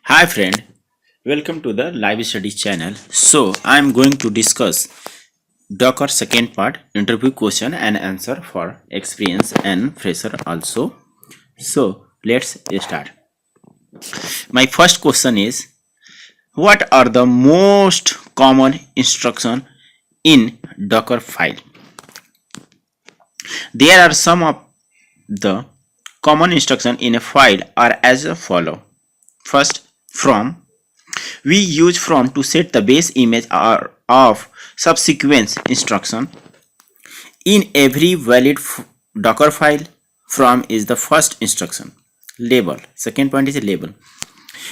Hi friend, welcome to the live study channel. So I am going to discuss Docker second part interview question and answer for experience and fresher also. So let's start. My first question is, what are the most common instruction in Docker file? There are some of the common instruction in a file are as follow. First, from. We use from to set the base image of subsequent instruction. In every valid Docker file, from is the first instruction. Label. Second point is label.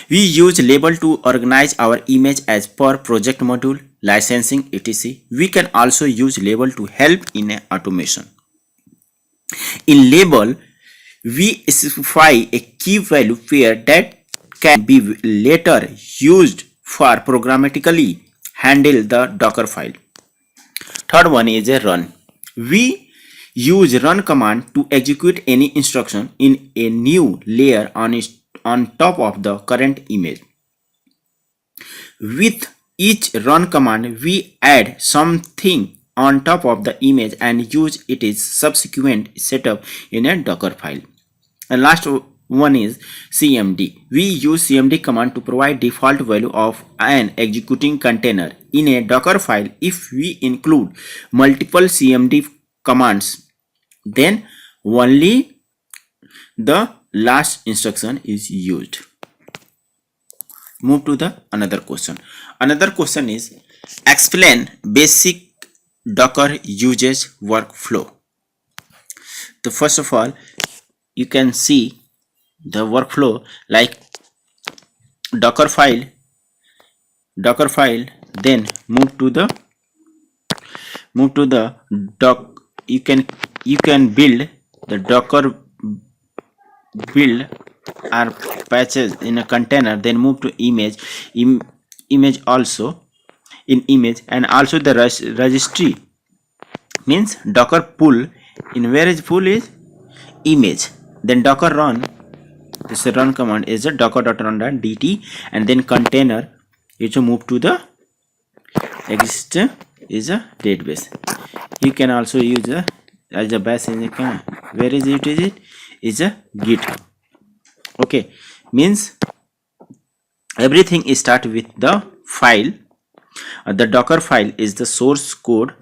We use label to organize our image as per project module, licensing, etc. We can also use label to help in automation. In label, we specify a key value pair that can be later used for programmatically handle the Docker file. Third one is a run. We use run command to execute any instruction in a new layer on top of the current image. With each run command, we add something on top of the image and use its subsequent setup in a Docker file. And last one is cmd. We use cmd command to provide default value of an executing container in a Docker file. If we include multiple cmd commands, then only the last instruction is used. Move to the another question. Another question is, explain basic Docker usage workflow. So first of all, you can see the workflow like docker file, then move to the doc. You can build the Docker build or patches in a container, then move to image also in image, and also the registry means Docker pull. In where is pull is image, then Docker run. This run command is a docker.run.dt, and then container you to move to the exist is a database. You can also use as a bash in a where is it is a git. Okay, means everything is start with the file. The Docker file is the source code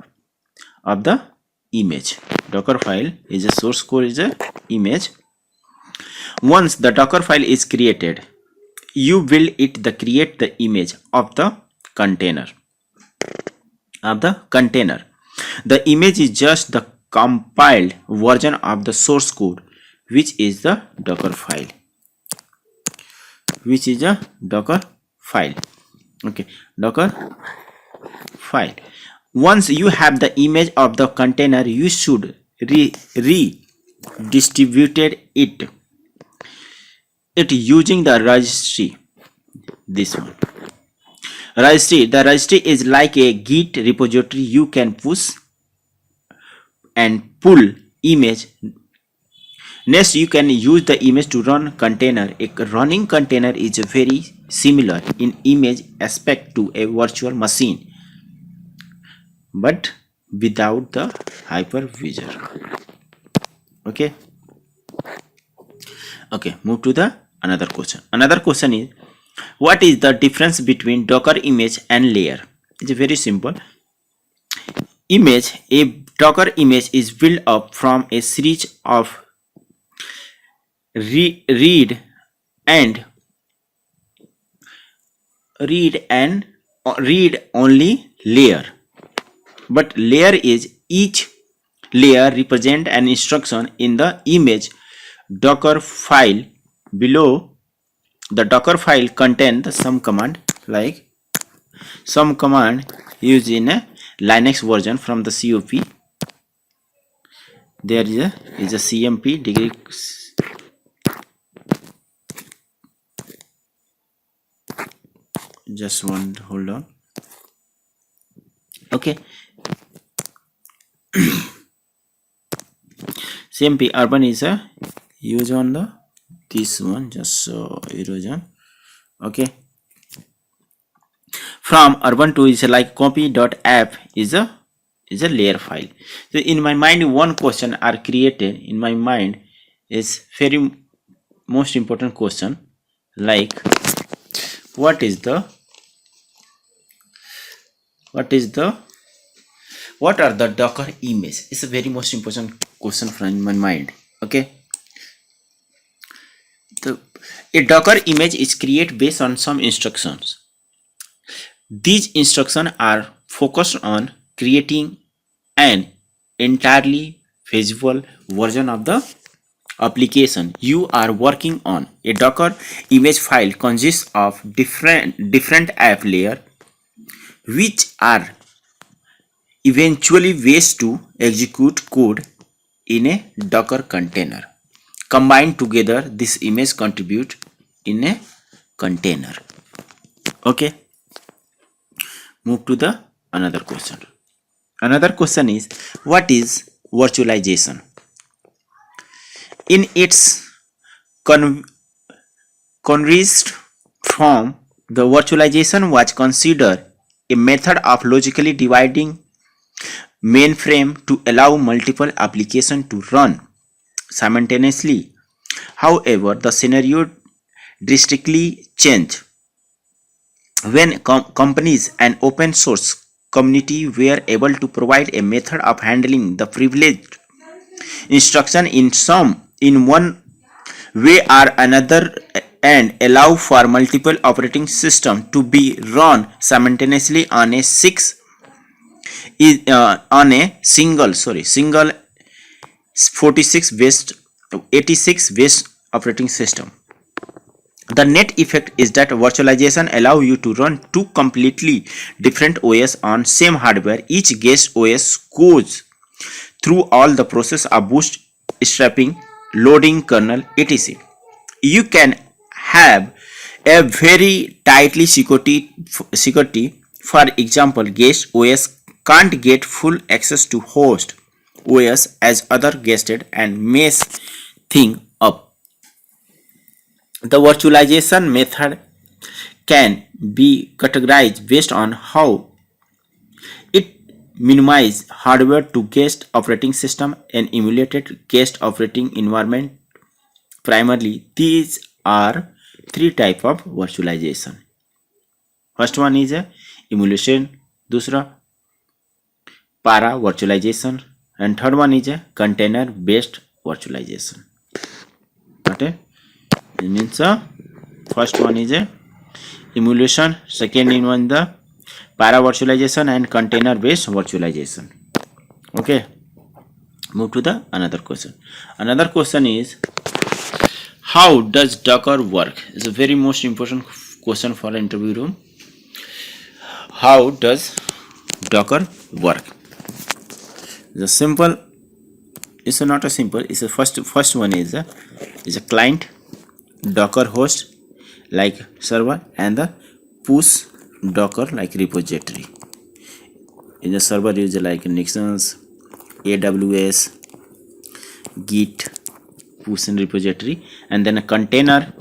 of the image. Docker file is a source code is a image. Once the Docker file is created, you will create the image of the container. The image is just the compiled version of the source code, which is the Docker file. Okay, Docker file. Once you have the image of the container, you should redistributed it using the registry. This one registry. The registry is like a git repository. You can push and pull image. Next, you can use the image to run container. A running container is very similar in image aspect to a virtual machine, but without the hypervisor. Okay, move to the another question. Another question is, what is the difference between Docker image and layer? It's very simple. A Docker image is built up from a series of read only layer, but layer is each layer represent an instruction in the image Docker file. Below the Docker file contains some command, like some command used in a Linux version from the COP. There is a CMP degree. Just one, hold on. Okay. CMP urban is a use on the this one, just erosion. Okay. From urban to is like copy.app is a layer file. So in my mind, one question are created in my mind is very most important question, like what is the what are the Docker image? It's a very most important question from my mind. Okay. A Docker image is created based on some instructions. These instructions are focused on creating an entirely visible version of the application you are working on. A Docker image file consists of different app layers which are eventually ways to execute code in a Docker container. Combined together, this image contribute in a container. Okay. Move to the another question. Another question is, what is virtualization? In its conceived form, the virtualization was considered a method of logically dividing mainframe to allow multiple applications to run simultaneously. However, the scenario drastically changed when companies and open source community were able to provide a method of handling the privileged instruction in one way or another and allow for multiple operating systems to be run simultaneously on a single 46 based 86 based operating system. The net effect is that virtualization allows you to run two completely different OS on same hardware. Each guest OS goes through all the process of bootstrapping, loading kernel, etc. You can have a very tightly security. For example, guest OS can't get full access to host OS as other guested and mess thing up. The virtualization method can be categorized based on how it minimizes hardware to guest operating system and emulated guest operating environment. Primarily, these are three type of virtualization. First one is a emulation, दूसरा para virtualization, and third one is a container based virtualization. Okay, it means first one is a emulation, second one the para virtualization and container based virtualization. Okay, move to the another question. Another question is, how does Docker work? It's a very most important question for interview room. How does Docker work? The simple, it's not a simple, it's a first one is a client, Docker host like server, and the push Docker like repository. In the server is like Nexus, AWS, Git, push and repository, and then a container,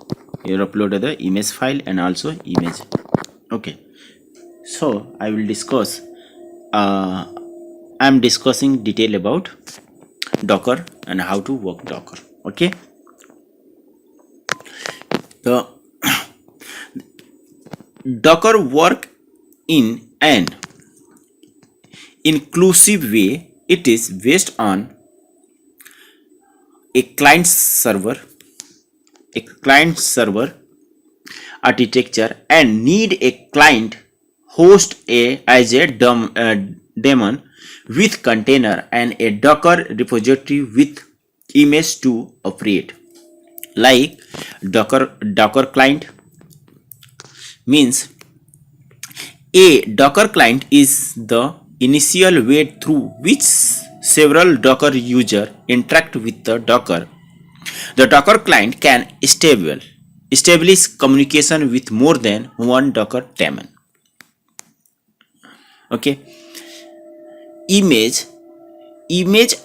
you upload the image file and also image. Okay, so I will discuss I'm discussing detail about Docker and how to work Docker. Okay, the Docker work in an inclusive way. It is based on a client server architecture and need a client host as a daemon with container and a Docker repository with image to operate. Like Docker client means a Docker client is the initial way through which several Docker users interact with the Docker. The Docker client can establish communication with more than one Docker daemon. Okay. Image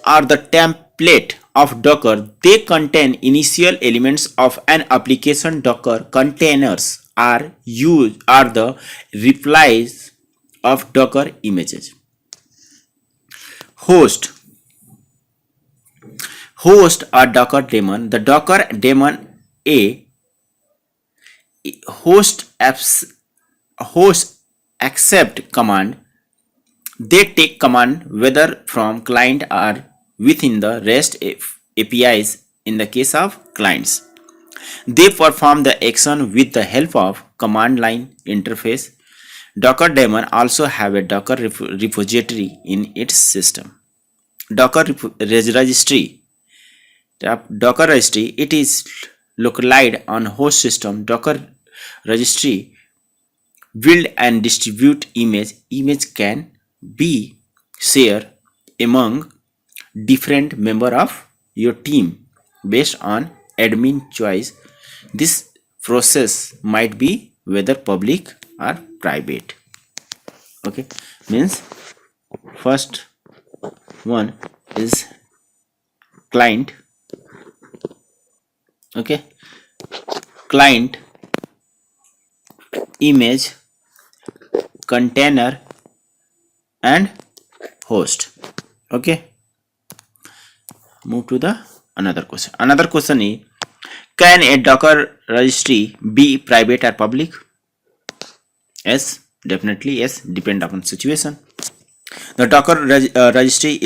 are the template of Docker. They contain initial elements of an application. Docker containers are the replies of Docker images. Host host a Docker daemon. The Docker daemon A host apps host accept command. They take command whether from client or within the REST APIs in the case of clients. They perform the action with the help of command line interface. Docker daemon also have a Docker repository in its system. Docker registry. Docker registry, it is localized on host system. Docker registry build and distribute image can be shared among different member of your team based on admin choice. This process might be whether public or private. Okay, means first one is client. Okay, client image container and host. Okay, move to the another question. Another question is, can a Docker registry be private or public? Yes, definitely yes, depend upon situation. The Docker registry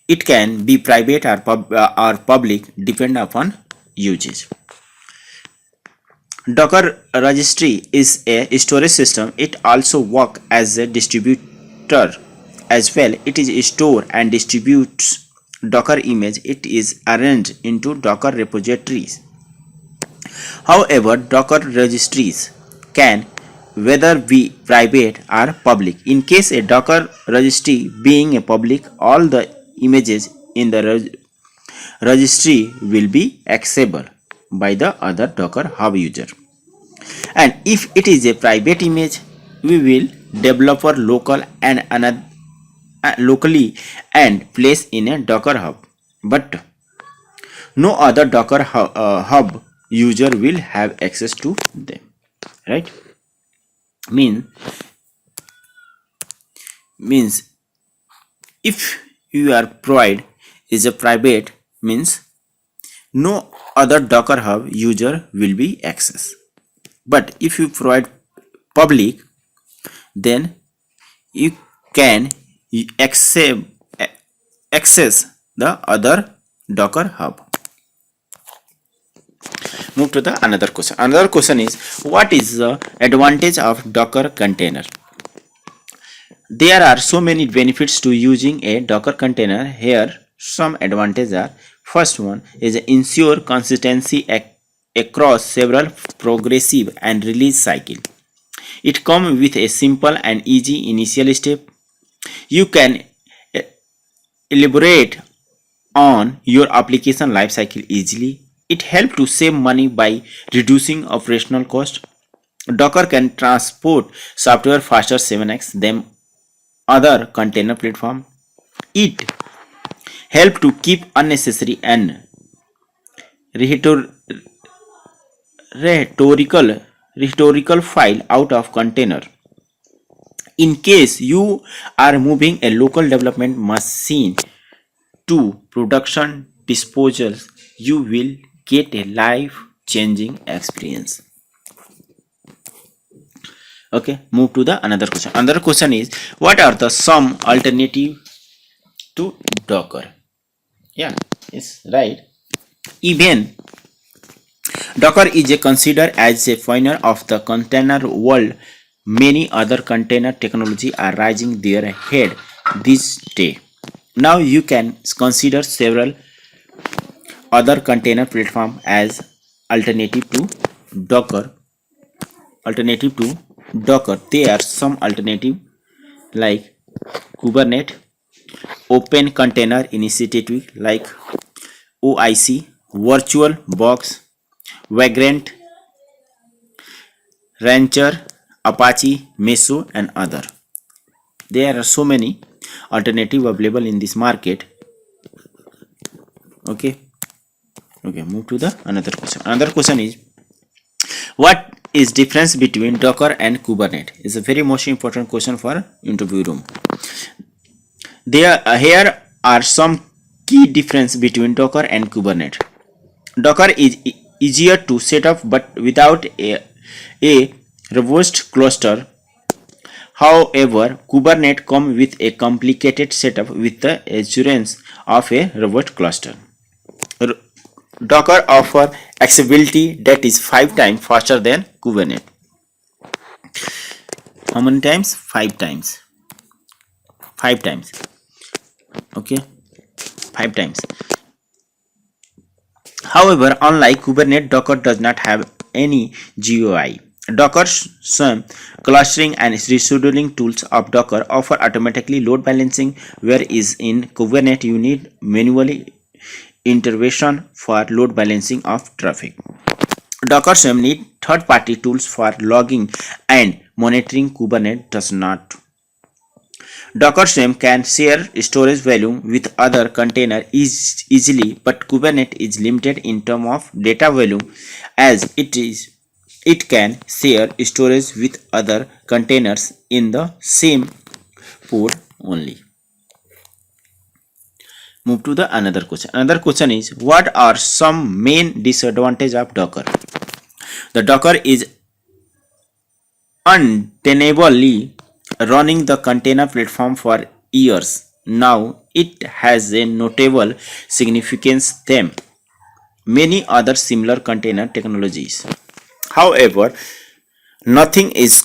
it can be private or public depend upon usage. Docker registry is a storage system. It also works as a distributor as well. It is store and distributes Docker image. It is arranged into Docker repositories. However, Docker registries can whether be private or public. In case a Docker registry being a public, all the images in the registry will be accessible by the other Docker Hub user. And if it is a private image, we will developer locally and place in a Docker Hub. But no other Docker Hub user will have access to them. Right? Means if you are provide is a private, means no other Docker Hub user will be access. But if you provide public, then you can access the other Docker Hub. Move to the another question. Another question is, what is the advantage of Docker container? There are so many benefits to using a Docker container. Here some advantages are: first one is ensure consistency across several progressive and release cycle. It comes with a simple and easy initial step. You can elaborate on your application lifecycle easily. It helps to save money by reducing operational cost. Docker can transport software faster 7x than other container platform. It helps to keep unnecessary and rhetorical file out of container. In case you are moving a local development machine to production disposals, you will get a life-changing experience. Okay, move to the another question. Another question is, what are the some alternative to Docker? Yeah, it's right. Even Docker is considered as a pioneer of the container world. Many other container technology are rising their head this day. Now you can consider several other container platform as alternative to Docker. There are some alternative like Kubernetes, Open Container Initiative like OIC, VirtualBox, Vagrant, Rancher, Apache, Meso, and other. There are so many alternatives available in this market. Okay, move to the another question. Another question is, What is difference between Docker and Kubernetes? Is a very most important question for interview room. Here are some key difference between Docker and Kubernetes. Docker is easier to set up but without a robust cluster. However, Kubernetes comes with a complicated setup with the assurance of a robust cluster. Docker offers accessibility that is 5 times faster than Kubernetes. How many times? 5 times. 5 times. Okay, 5 times. However, unlike Kubernetes, Docker does not have any GUI. Docker's some clustering and rescheduling tools of Docker offer automatically load balancing, whereas in Kubernetes you need manually intervention for load balancing of traffic. Docker some need third-party tools for logging and monitoring. Kubernetes does not. Docker Swarm can share storage volume with other containers easily, but Kubernetes is limited in terms of data volume as it can share storage with other containers in the same pod only. Move to the another question. Another question is, what are some main disadvantages of Docker? The Docker is untenably running the container platform for years now. It has a notable significance than many other similar container technologies. However, nothing is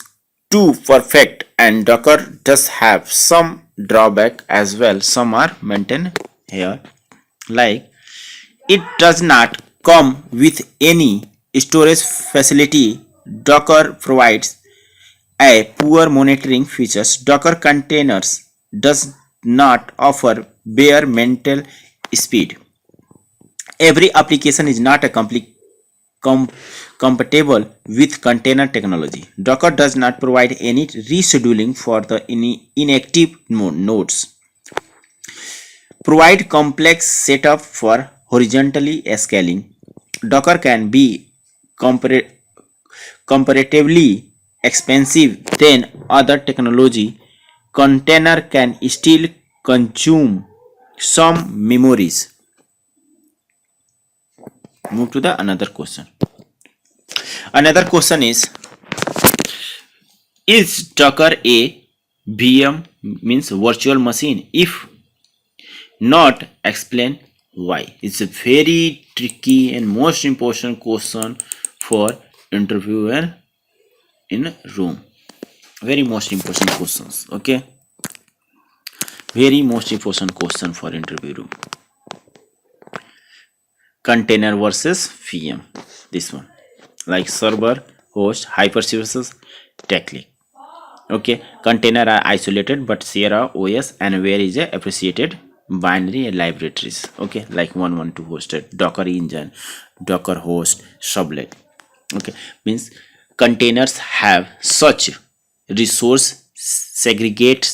too perfect and Docker does have some drawback as well. Some are maintained here, like it does not come with any storage facility. Docker provides a poor monitoring features. Docker containers does not offer bare mental speed. Every application is not a compatible with container technology. Docker does not provide any rescheduling for the inactive nodes. Provide complex setup for horizontally scaling. Docker can be comparatively expensive than other technology. Container can still consume some memories. Move to the another question. Another question is Docker a VM, means virtual machine? If not, explain why. It's a very tricky and most important question for interviewer in room. Very most important questions. Okay, very most important question for interview room. Container versus VM. This one, like server, host, hyperservices, technique. Okay, container are isolated but share a OS and where is a appreciated binary libraries. Okay, like 112 hosted, Docker engine, Docker host, sublet. Okay, means containers have such resource segregation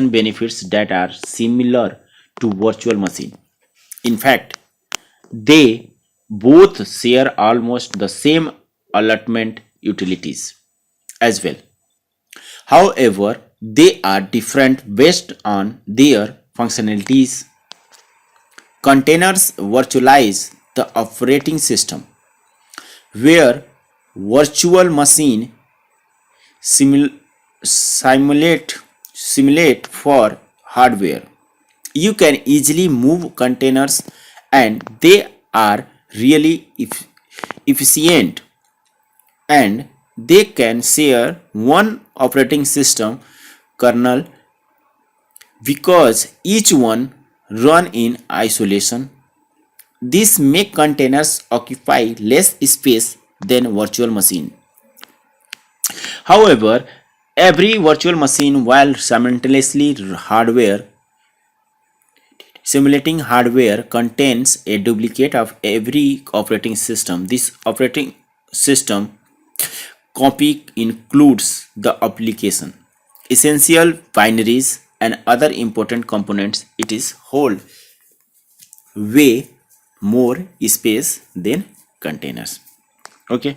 benefits that are similar to virtual machine. In fact, they both share almost the same allotment utilities as well. However, they are different based on their functionalities. Containers virtualize the operating system, where virtual machine simulate for hardware. You can easily move containers and they are really efficient, and they can share one operating system kernel because each one run in isolation. This make containers occupy less space than virtual machine. However, every virtual machine, while simultaneously simulating hardware, contains a duplicate of every operating system. This operating system copy includes the application, essential binaries, and other important components. It is hold way more space than containers. Okay,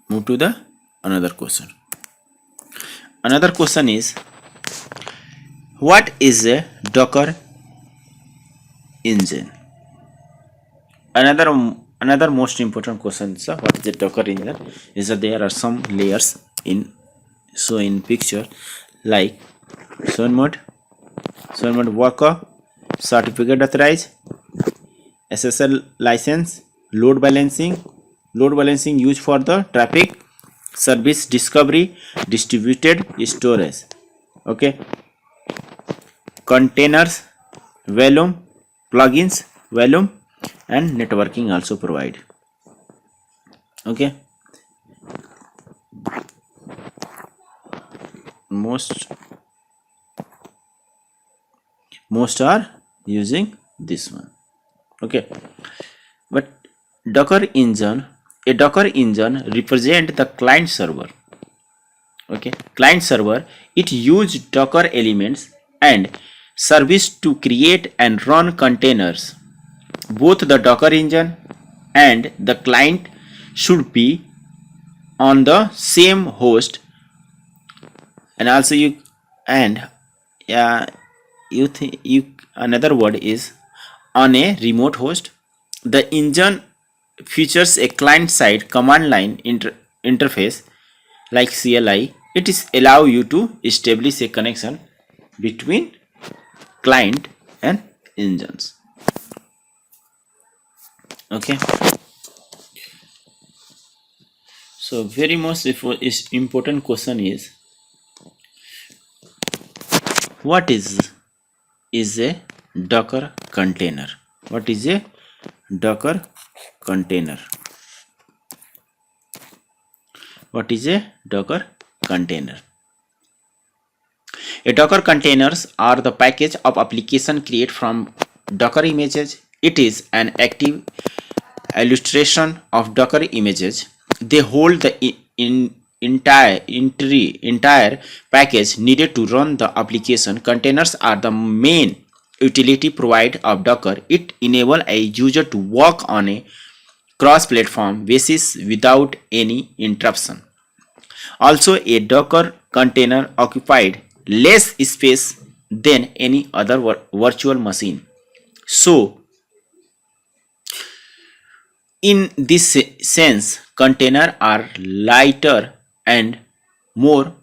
move to the another question. Another question is, what is a Docker engine? Another most important question is, what is a Docker engine? Is that there are some layers in picture, like source mode worker, certificate authorize, SSL license, load balancing used for the traffic, service discovery, distributed storage. Okay, containers, volume, plugins, volume, and networking also provide. Okay, most are using this one. Okay, but a Docker engine represent the client server. Okay, client server, it use Docker elements and service to create and run containers. Both the Docker engine and the client should be on the same host, and also you another word is on a remote host. The engine features a client-side command line interface like CLI. It is allow you to establish a connection between client and engines. Okay, so very most important question is, what is a Docker container? What is a Docker container? What is a Docker container? A Docker containers are the package of application created from Docker images. It is an active illustration of Docker images. They hold the entire package needed to run the application. Containers are the main utility provided of Docker. It enables a user to work on a cross-platform basis without any interruption. Also, a Docker container occupied less space than any other virtual machine. So, in this sense, containers are lighter and more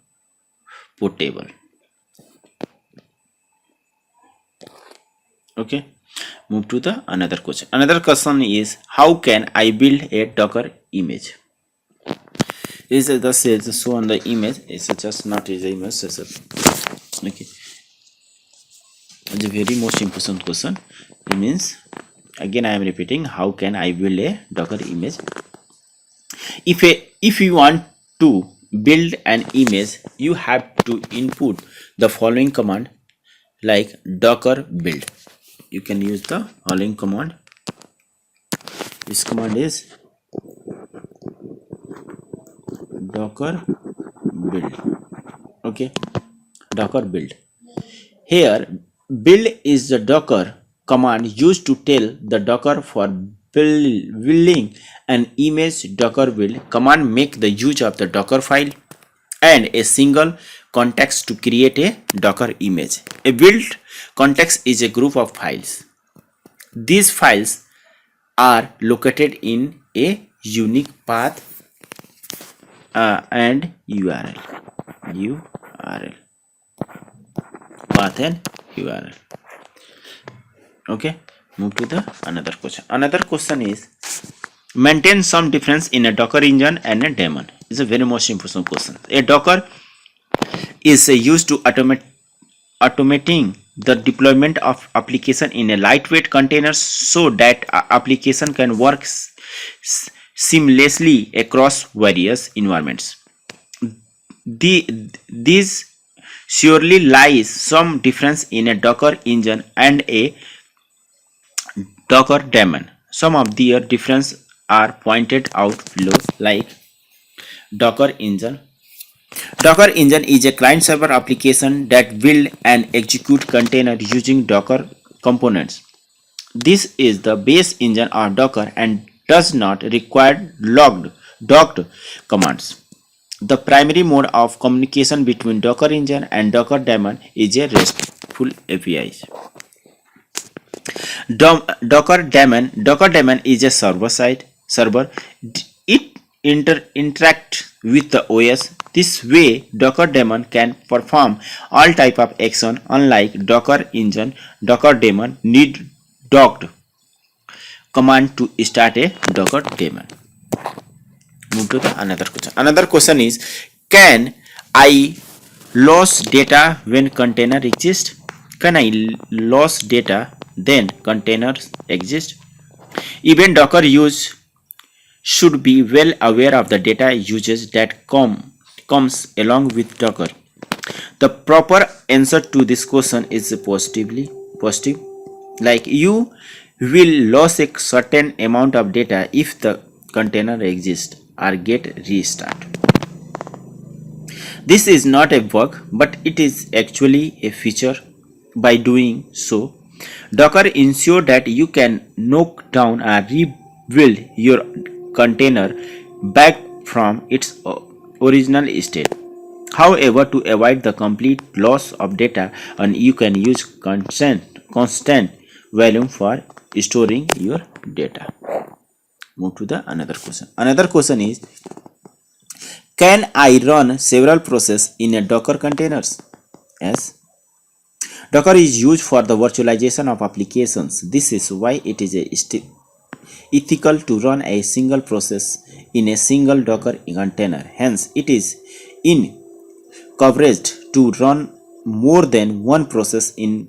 portable. Okay, move to the another question. Another question is, how can I build a Docker image? Is the sales show on the image? It's just not is the image. Okay, it's a very most important question. It means, again I am repeating, how can I build a Docker image? If you want to build an image, you have to input the following command, like docker build. You can use the following command. This command is docker build. Okay, docker build. Here, build is the Docker command used to tell the Docker for building an image. Docker build command make the use of the Docker file and a single context to create a Docker image. A build context is a group of files. These files are located in a unique path and URL. Path and URL. Okay, move to the another question. Another question is, maintain some difference in a Docker engine and a daemon. It's a very most important question. A Docker is used to automating the deployment of application in a lightweight container so that application can work seamlessly across various environments. These surely lies some difference in a Docker engine and a Docker daemon. Some of their differences are pointed out below, like Docker engine. Docker engine is a client-server application that build and execute container using Docker components. This is the base engine of Docker, and does not require docked commands. The primary mode of communication between Docker Engine and Docker daemon is a RESTful API. Docker daemon is a server-side server. It interacts with the OS. This way, Docker daemon can perform all type of action. Unlike Docker Engine, Docker daemon need docked command to start a Docker daemon. Move to the another question. Another question is, can I lose data when container exists? Can I lose data then containers exist? Even Docker use should be well aware of the data usage that comes along with Docker. The proper answer to this question is positive. Like you will lose a certain amount of data if the container exists or get restart. This is not a bug, but it is actually a feature. By doing so, Docker ensures that you can knock down and rebuild your container back from its original state. However, to avoid the complete loss of data, and you can use constant volume for storing your data. Move to the another question. Another question is, can I run several processes in a Docker containers? Yes. Docker is used for the virtualization of applications. This is why it is ethical to run a single process in a single Docker container. Hence, it is encouraged to run more than one process in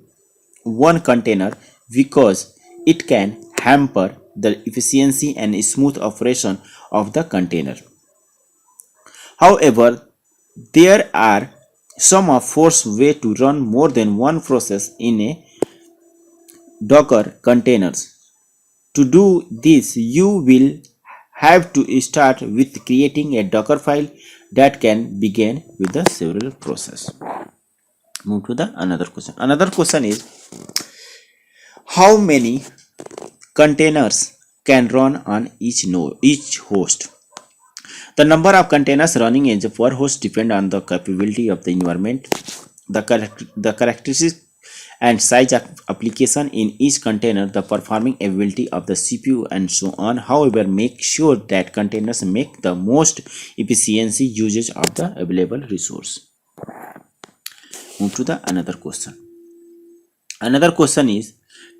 one container because it can hamper the efficiency and smooth operation of the container. However, there are some forced way to run more than one process in a Docker containers. To do this, you will have to start with creating a Docker file that can begin with the several process. Move to the another question. Another question is, how many containers can run on each host? The number of containers running in per host depend on the capability of the environment, the characteristics and size of application in each container, the performing ability of the CPU, and so on. However, make sure that containers make the most efficiency usage of the available resource. Move to the another question. Another question is,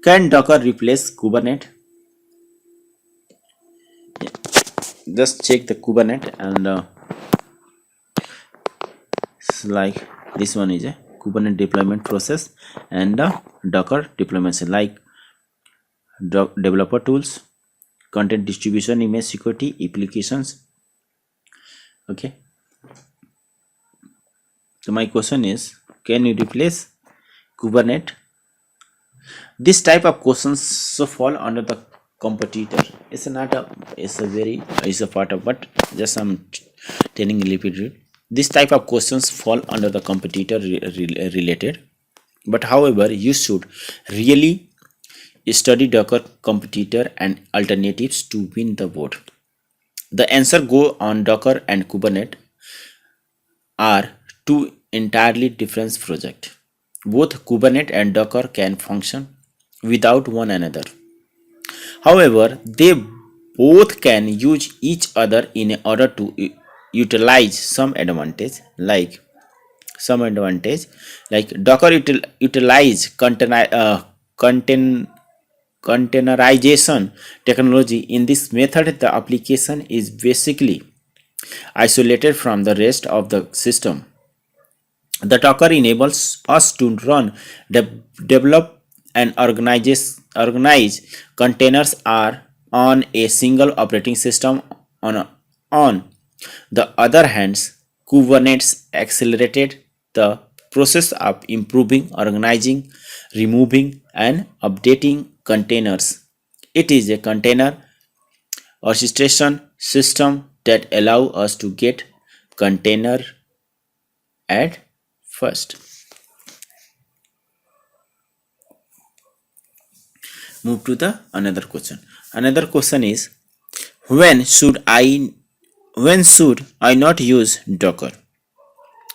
can Docker replace Kubernetes? Just check the Kubernetes, and like this one is a Kubernetes deployment process and Docker deployment, like developer tools, content distribution, image security, applications. Okay, so my question is, can you replace Kubernetes? This type of questions so fall under the competitor. It's not a, it's a part of, but just I'm telling a little bit. This type of questions fall under the competitor related, but however, you should really study Docker competitor and alternatives to win the vote. The answer go on Docker and Kubernetes are two entirely different projects. Both Kubernetes and Docker can function without one another. However, they both can use each other in order to utilize some advantage, like Docker utilize containerization technology. In this method, the application is basically isolated from the rest of the system. The Docker enables us to run, develop, and organize containers are on a single operating system. On the other hand, Kubernetes accelerated the process of improving, organizing, removing, and updating containers. It is a container orchestration system that allow us to get container at first. Move to the another question. Another question is, When should I not use Docker?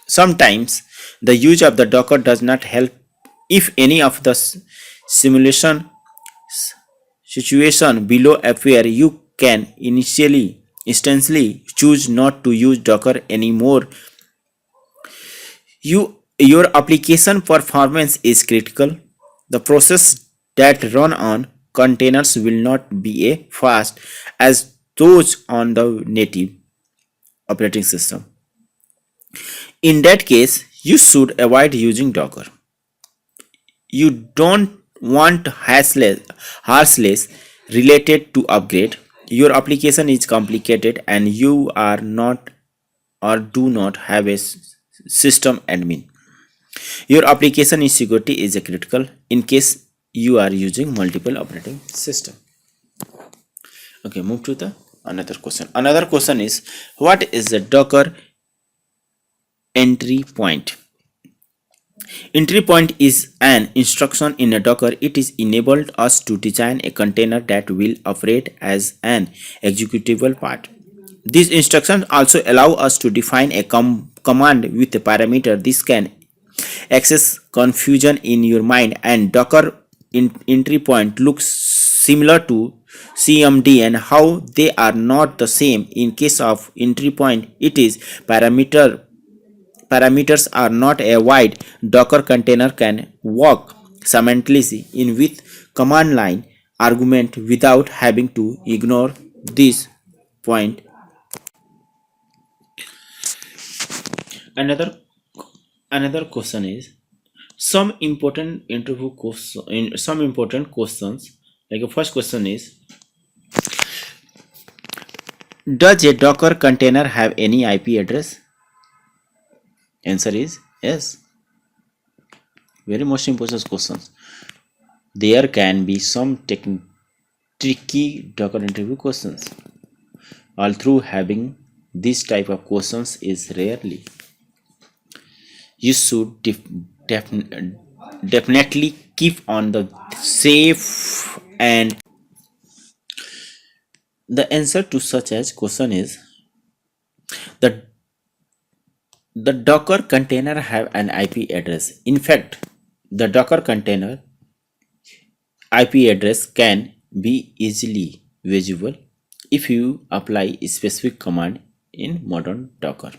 Sometimes the use of the Docker does not help if any of the simulation situation below appear. You can instantly choose not to use Docker anymore. Your application performance is critical. The process that run on containers will not be as fast as those on the native operating system. In that case, you should avoid using Docker. You don't want hassles related to upgrade. Your application is complicated and you are not or do not have a system admin. Your application is security is critical in case you are using multiple operating system. Okay, move to the another question. Another question is, what is the Docker entry point? Entry point is an instruction in a Docker. It is enabled us to design a container that will operate as an executable part. These instructions also allow us to define a command with a parameter. This can access confusion in your mind, and Docker entry point looks similar to CMD and how they are not the same. In case of entry point, it is parameters are not a wide. Docker container can work simultaneously in with command line argument without having to ignore this point. Another another question is some important questions. Like the first question is, does a Docker container have any IP address? Answer is yes. Very most important questions. There can be some tricky Docker interview questions. Although having this type of questions is rarely, you should definitely keep on the safe and the answer to such as question is the Docker container have an IP address. In fact, the Docker container IP address can be easily visible if you apply a specific command in modern Docker.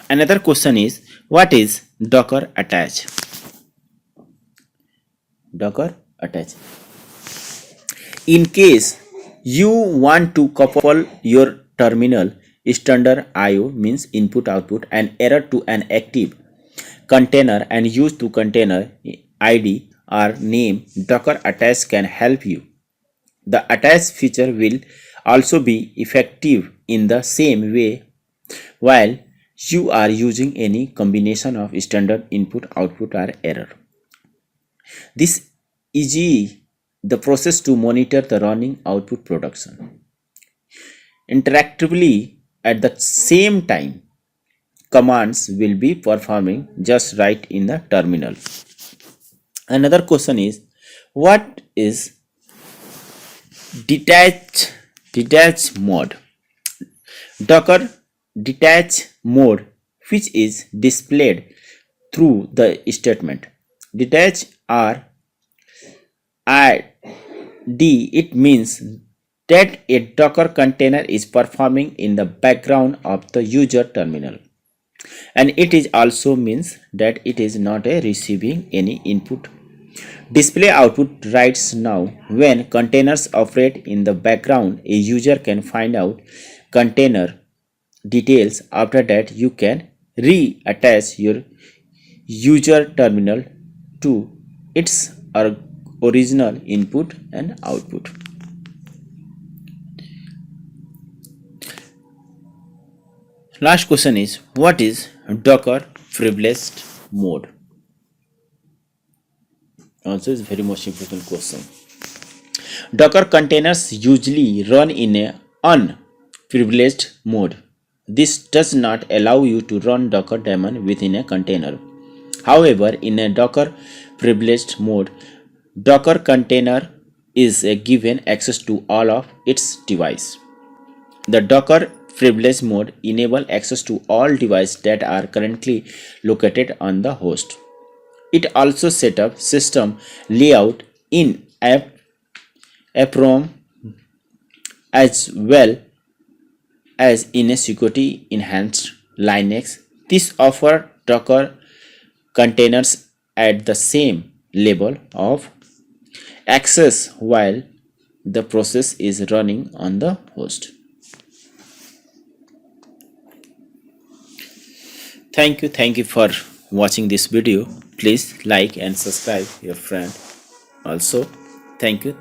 Another question is, what is Docker attach? Docker attach. In case you want to couple your terminal standard IO means input output and error to an active container and use to container ID or name, Docker attach can help you. The attach feature will also be effective in the same way while you are using any combination of standard input output or error. This is the process to monitor the running output production interactively. At the same time, commands will be performing just right in the terminal. Another question is, what is detach mode? Docker detach mode, which is displayed through the statement detach or ID. It means that a Docker container is performing in the background of the user terminal, and it is also means that it is not a receiving any input. Display output writes. Now when containers operate in the background, a user can find out container details. After that, you can reattach your user terminal to its original input and output. Last question is, what is Docker privileged mode? Also is very most important question. Docker containers usually run in a unprivileged mode. This does not allow you to run Docker daemon within a container. However, in a Docker privileged mode, Docker container is given access to all of its device. The Docker privilege mode enable access to all devices that are currently located on the host. It also set up system layout in AppRom as well as in a security enhanced Linux. This offer Docker containers at the same level of access while the process is running on the host. Thank you for watching this video. Please like and subscribe your friend. Also, thank you.